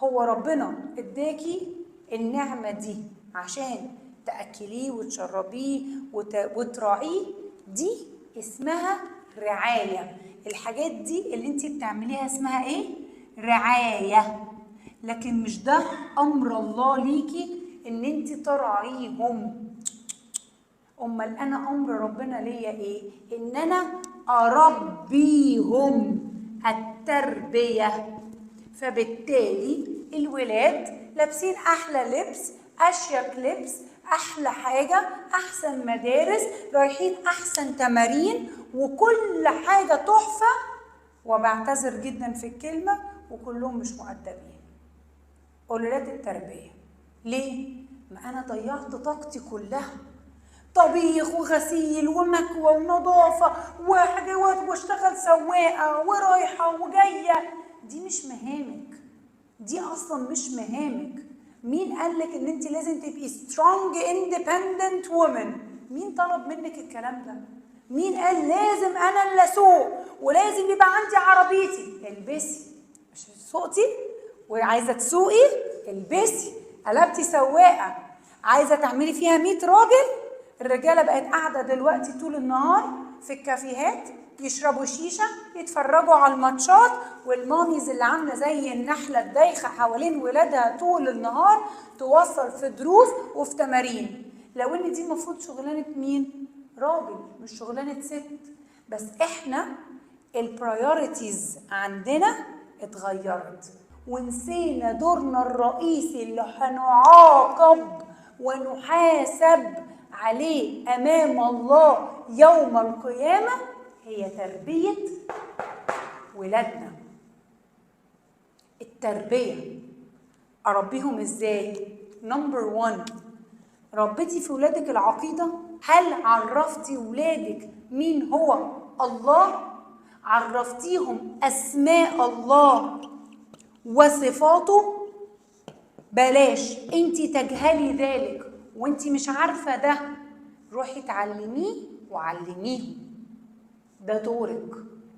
هو ربنا اداكي النعمة دي عشان تأكليه وتشربيه وتراعيه، دي اسمها رعاية. الحاجات دي اللي انت بتعمليها اسمها ايه؟ رعاية. لكن مش ده امر الله ليكي ان انت ترعيهم. امال انا امر ربنا ليا ايه؟ ان انا اربيهم، التربية. فبالتالي الولاد لابسين احلى لبس، اشيك لبس، احلى حاجة، احسن مدارس، رايحين احسن تمارين، وكل حاجة تحفة. وبعتذر جدا في الكلمة، وكلهم مش مؤدبين. قلالات التربية. ليه؟ ما انا ضيعت طاقتي كلها طبيخ وغسيل ومكوى ونظافة وحاجات، واشتغل سواقة ورايحة وجاية. دي مش مهامك، دي اصلا مش مهامك. مين قالك ان انت لازم تبقي strong independent woman؟ مين طلب منك الكلام ده؟ مين قال لازم انا اللي اسوق ولازم يبقى عندي عربيتي؟ البسي. مش سوقتي وعايزه تسوقي؟ البسي. قلبتي سواقه عايزه تعملي فيها 100 راجل؟ الرجاله بقت قاعده دلوقتي طول النهار في الكافيهات يشربوا شيشه، يتفرجوا على الماتشات، والماميز اللي عامله زي النحله الدايخه حوالين ولادها طول النهار توصل في دروس وفي تمارين. لو ان دي المفروض شغلانه مين؟ راجل، مش شغلانه ست. بس احنا البرايورتيز عندنا اتغيرت، ونسينا دورنا الرئيسي اللي هنعاقب ونحاسب عليه امام الله يوم القيامه، هي تربيه ولادنا. التربيه اربيهم ازاي؟ نمبر 1، ربيتي في ولادك العقيده. هل عرفتي ولادك مين هو الله؟ عرفتيهم اسماء الله وصفاته؟ بلاش انتي تجهلي ذلك وانتي مش عارفه ده، روحي تعلميه وعلميهم. ده دورك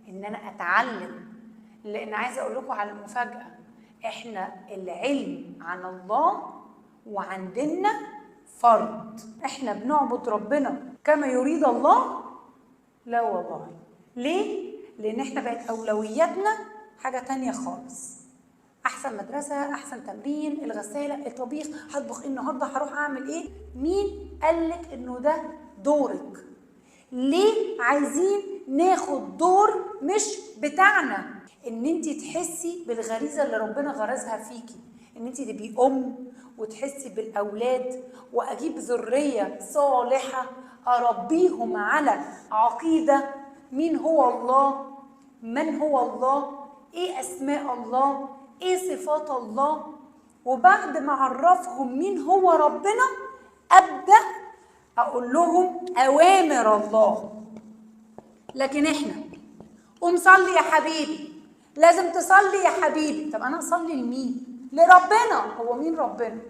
ان انا اتعلم. لان عايزه اقول لكم على مفاجاه، احنا العلم عن الله وعن ديننا فرض. احنا بنعبد ربنا كما يريد الله؟ لا والله. ليه؟ لان احنا بقت اولوياتنا حاجه تانية خالص. احسن مدرسه، احسن تمرين، الغساله، الطبيخ، هطبخ ايه النهارده، هروح اعمل ايه. مين قالك انه ده دورك؟ ليه عايزين ناخد دور مش بتاعنا؟ ان انت تحسي بالغريزه اللي ربنا غرزها فيكي، ان انت تبقي ام وتحسي بالاولاد، واجيب ذريه صالحه اربيهم على عقيده مين هو الله، من هو الله، ايه اسماء الله، ايه صفات الله. وبعد ما اعرفهم مين هو ربنا، ابدا اقول لهم اوامر الله. لكن احنا قوم صلي يا حبيبي، لازم تصلي يا حبيبي. طب انا اصلي لمين؟ لربنا. هو مين ربنا؟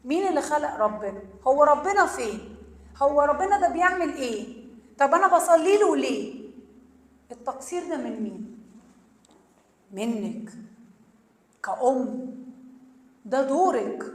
مين اللي خلق ربنا؟ هو ربنا فين؟ هو ربنا ده بيعمل ايه؟ طب انا بصلي له ليه؟ التقصير ده من مين؟ منك كأم. ده دورك.